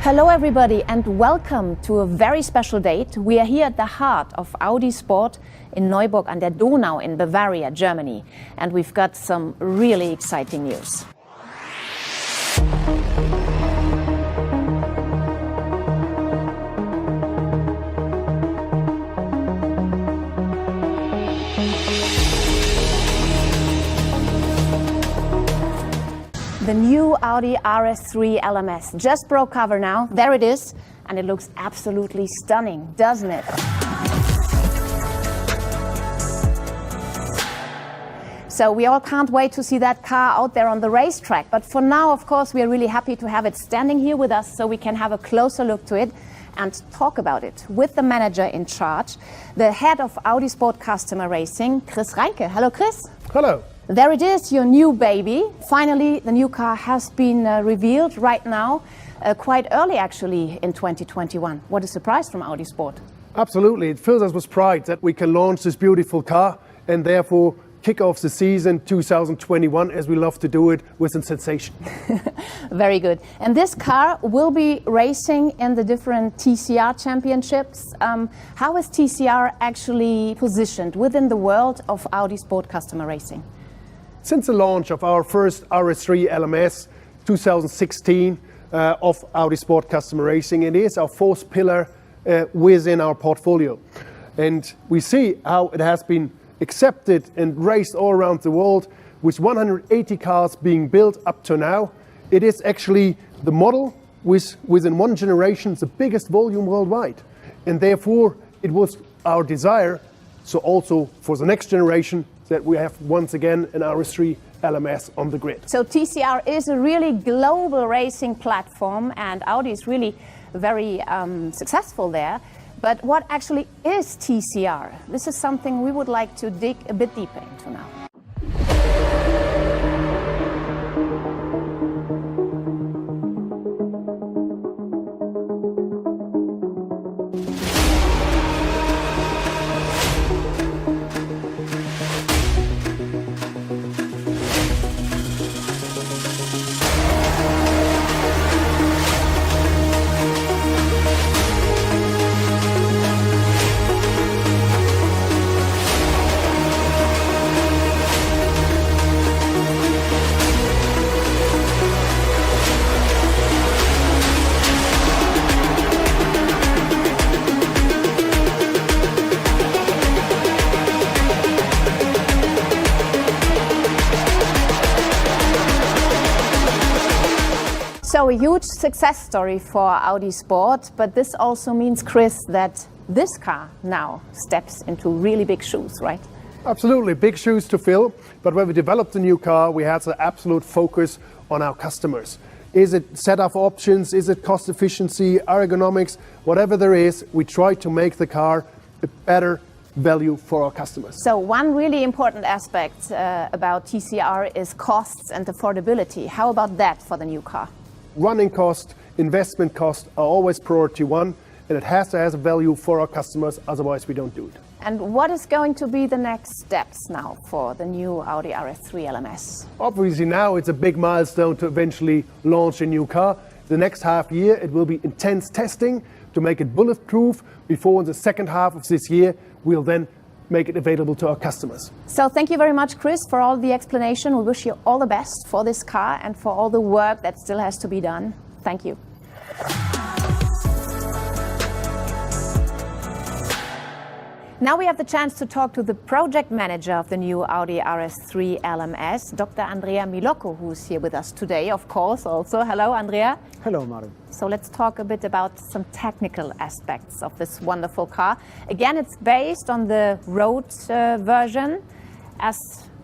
Hello everybody and welcome to a very special date. We are here at the heart of Audi Sport in Neuburg an der Donau in Bavaria, Germany. And we've got some really exciting news. The new Audi RS3 LMS just broke cover now. There it is, and it looks absolutely stunning, doesn't it? So we all can't wait to see that car out there on the racetrack. But for now, of course, we are really happy to have it standing here with us so we can have a closer look to it and talk about it with the manager in charge, the head of Audi Sport Customer Racing, Chris Reinke. Hello, Chris. Hello. There it is, your new baby. Finally, the new car has been revealed right now, quite early actually in 2021. What a surprise from Audi Sport. Absolutely, it fills us with pride that we can launch this beautiful car and therefore kick off the season 2021 as we love to do it with a sensation. Very good. And this car will be racing in the different TCR championships. How is TCR actually positioned within the world of Audi Sport Customer Racing? Since the launch of our first RS3 LMS 2016 of Audi Sport Customer Racing, it is our fourth pillar within our portfolio. And we see how it has been accepted and raced all around the world with 180 cars being built up to now. It is actually the model within one generation, the biggest volume worldwide. And therefore it was our desire, so also for the next generation, that we have once again an RS3 LMS on the grid. So TCR is a really global racing platform and Audi is really very successful there. But what actually is TCR? This is something we would like to dig a bit deeper into now. So a huge success story for Audi Sport, but this also means, Chris, that this car now steps into really big shoes, right? Absolutely, big shoes to fill. But when we developed the new car, we had the absolute focus on our customers. Is it setup options? Is it cost efficiency, ergonomics? Whatever there is, we try to make the car a better value for our customers. So one really important aspect about TCR is costs and affordability. How about that for the new car? Running cost, investment cost are always priority one, and it has to have a value for our customers, otherwise we don't do it. And what is going to be the next steps now for the new Audi RS3 LMS? Obviously now it's a big milestone to eventually launch a new car. The next half year it will be intense testing to make it bulletproof. Before in the second half of this year we'll then make it available to our customers. So thank you very much, Chris, for all the explanation. We wish you all the best for this car and for all the work that still has to be done. Thank you. Now we have the chance to talk to the project manager of the new Audi RS3 LMS, Dr. Andrea Milocco, who's here with us today, of course, also. Hello, Andrea. Hello, Maren. So let's talk a bit about some technical aspects of this wonderful car. Again, it's based on the road version as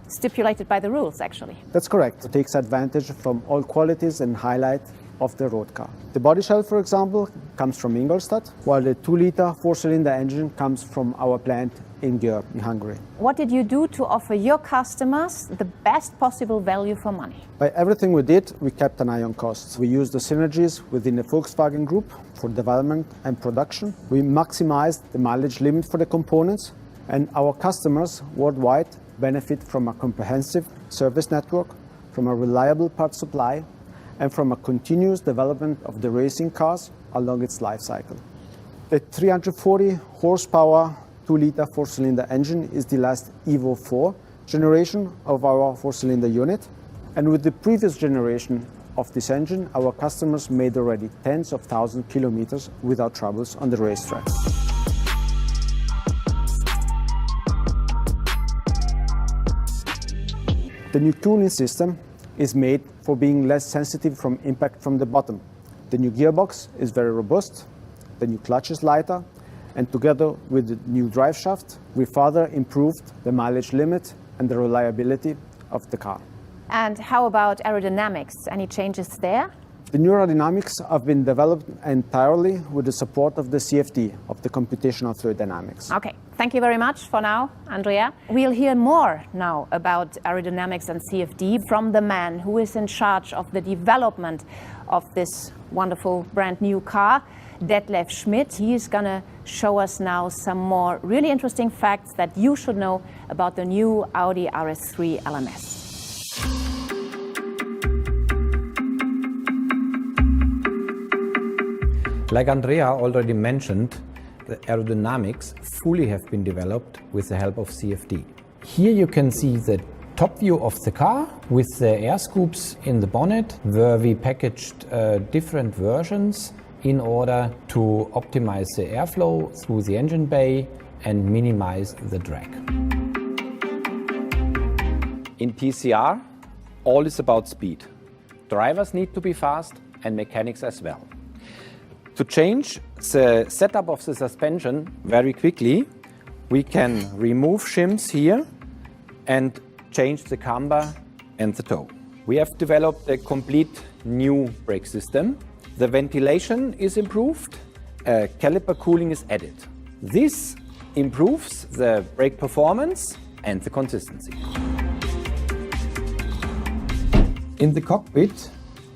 stipulated by the rules, actually. That's correct. It takes advantage from all qualities and highlights of the road car. The body shell, for example, comes from Ingolstadt, while the 2-liter 4-cylinder engine comes from our plant in Győr, in Hungary. What did you do to offer your customers the best possible value for money? By everything we did, we kept an eye on costs. We used the synergies within the Volkswagen Group for development and production. We maximized the mileage limit for the components, and our customers worldwide benefit from a comprehensive service network, from a reliable part supply, and from a continuous development of the racing cars along its life cycle. The 340 horsepower 2-liter 4-cylinder engine is the last Evo 4 generation of our 4-cylinder unit. And with the previous generation of this engine, our customers made already tens of thousands of kilometers without troubles on the racetrack. The new tuning system is made for being less sensitive from impact from the bottom. The new gearbox is very robust, the new clutch is lighter, and together with the new drive shaft, we further improved the mileage limit and the reliability of the car. And how about aerodynamics? Any changes there? The new aerodynamics have been developed entirely with the support of the CFD, of the computational fluid dynamics. Okay, thank you very much for now, Andrea. We'll hear more now about aerodynamics and CFD from the man who is in charge of the development of this wonderful brand new car, Detlef Schmidt. He is going to show us now some more really interesting facts that you should know about the new Audi RS3 LMS. Like Andrea already mentioned, the aerodynamics fully have been developed with the help of CFD. Here you can see the top view of the car with the air scoops in the bonnet, where we packaged different versions in order to optimize the airflow through the engine bay and minimize the drag. In TCR, all is about speed. Drivers need to be fast and mechanics as well. To change the setup of the suspension very quickly, we can remove shims here and change the camber and the toe. We have developed a complete new brake system. The ventilation is improved, caliper cooling is added. This improves the brake performance and the consistency. In the cockpit,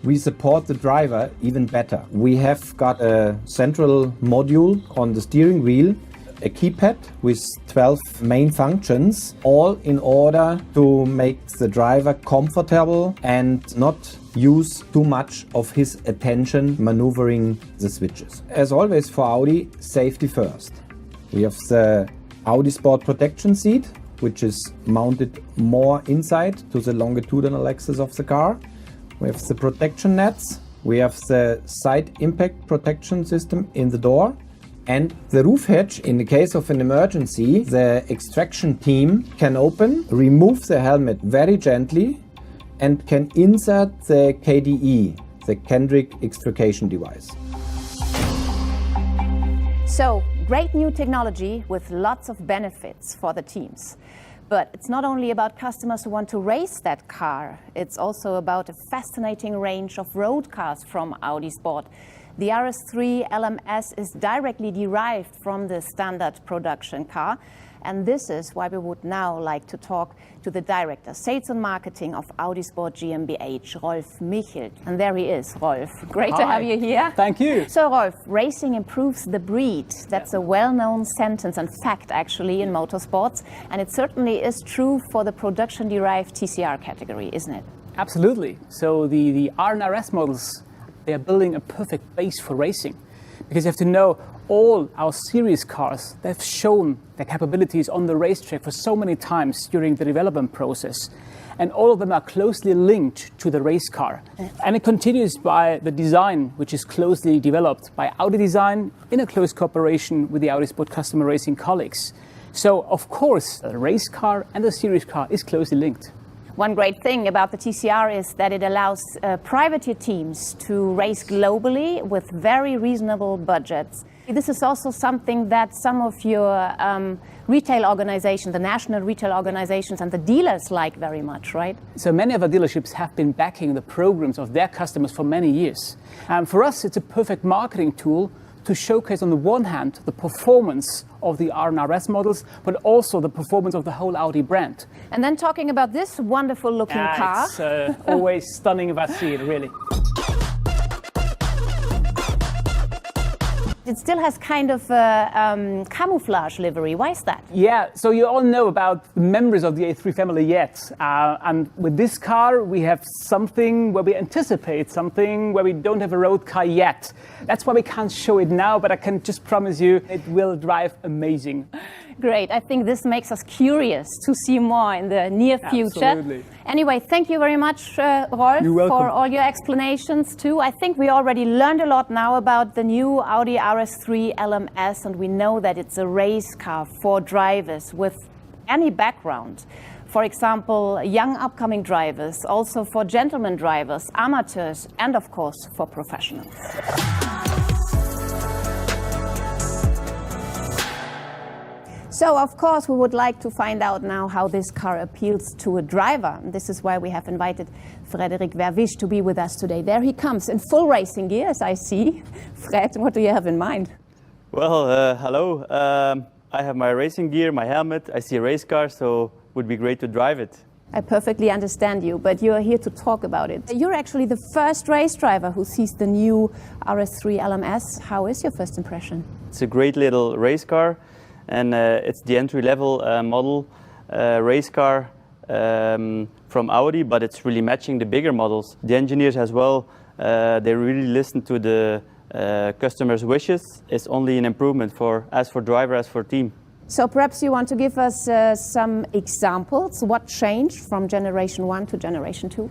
we support the driver even better. We have got a central module on the steering wheel, a keypad with 12 main functions, all in order to make the driver comfortable and not use too much of his attention maneuvering the switches. As always for Audi, safety first. We have the Audi Sport protection seat, which is mounted more inside to the longitudinal axis of the car. We have the protection nets, we have the side impact protection system in the door, and the roof hatch. In the case of an emergency, the extraction team can open, remove the helmet very gently, and can insert the KDE, the Kendrick extrication device. So, great new technology with lots of benefits for the teams. But it's not only about customers who want to race that car, it's also about a fascinating range of road cars from Audi Sport. The RS3 LMS is directly derived from the standard production car, and this is why we would now like to talk to the Director, Sales and Marketing of Audi Sport GmbH, Rolf Michelt. And there he is, Rolf. Great to have you here. Thank you. So Rolf, racing improves the breed. That's a well-known sentence and fact actually in motorsports, and it certainly is true for the production-derived TCR category, isn't it? Absolutely. So the R and RS models, they are building a perfect base for racing, because you have to know all our series cars, they've shown their capabilities on the racetrack for so many times during the development process. And all of them are closely linked to the race car. And it continues by the design, which is closely developed by Audi Design in a close cooperation with the Audi Sport customer racing colleagues. So, of course, the race car and the series car is closely linked. One great thing about the TCR is that it allows privateer teams to race globally with very reasonable budgets. This is also something that some of your retail organizations, the national retail organizations and the dealers like very much, right? So many of our dealerships have been backing the programs of their customers for many years. For us, it's a perfect marketing tool to showcase on the one hand the performance of the R and RS models, but also the performance of the whole Audi brand. And then talking about this wonderful looking car. It's always stunning if I see it, really. It still has kind of a camouflage livery. Why is that? Yeah, so you all know about the members of the A3 family yet. And with this car, we have something where we anticipate something where we don't have a road car yet. That's why we can't show it now, but I can just promise you it will drive amazing. Great. I think this makes us curious to see more in the near future. Absolutely. Anyway, thank you very much, Rolf, You're welcome. for all your explanations too. I think we already learned a lot now about the new Audi RS3 LMS, and we know that it's a race car for drivers with any background. For example, young upcoming drivers, also for gentlemen drivers, amateurs, and of course for professionals. So, of course, we would like to find out now how this car appeals to a driver. And this is why we have invited Frederik Verwisch to be with us today. There he comes in full racing gear, as I see. Fred, what do you have in mind? Well, hello. I have my racing gear, my helmet. I see a race car, so it would be great to drive it. I perfectly understand you, but you're here to talk about it. You're actually the first race driver who sees the new RS3 LMS. How is your first impression? It's a great little race car. And it's the entry-level model race car from Audi, but it's really matching the bigger models. The engineers as well, they really listen to the customers' wishes. It's only an improvement for as for driver, as for team. So perhaps you want to give us some examples. What changed from generation 1 to generation 2?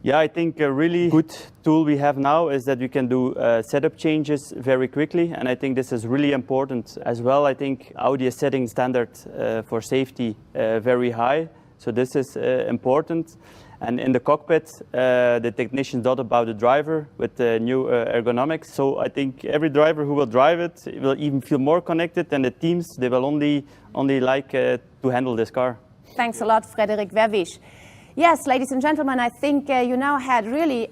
Yeah, I think a really good tool we have now is that we can do setup changes very quickly, and I think this is really important as well. I think Audi is setting standard for safety very high, so this is important. And in the cockpit, the technicians thought about the driver with the new ergonomics. So I think every driver who will drive it will even feel more connected, and the teams, they will only like to handle this car. Thanks a lot, Frederik Verwisch. Yes, ladies and gentlemen, I think you now had really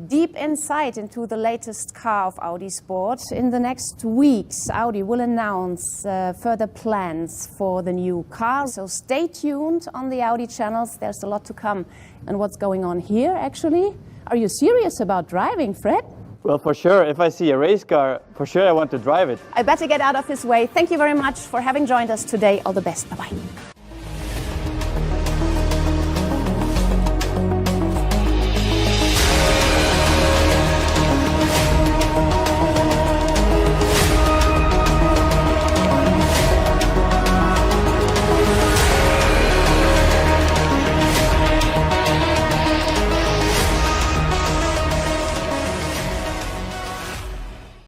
deep insight into the latest car of Audi Sport. In the next weeks, Audi will announce further plans for the new car. So stay tuned on the Audi channels. There's a lot to come. And what's going on here, actually? Are you serious about driving, Fred? Well, for sure. If I see a race car, for sure I want to drive it. I better get out of his way. Thank you very much for having joined us today. All the best. Bye-bye.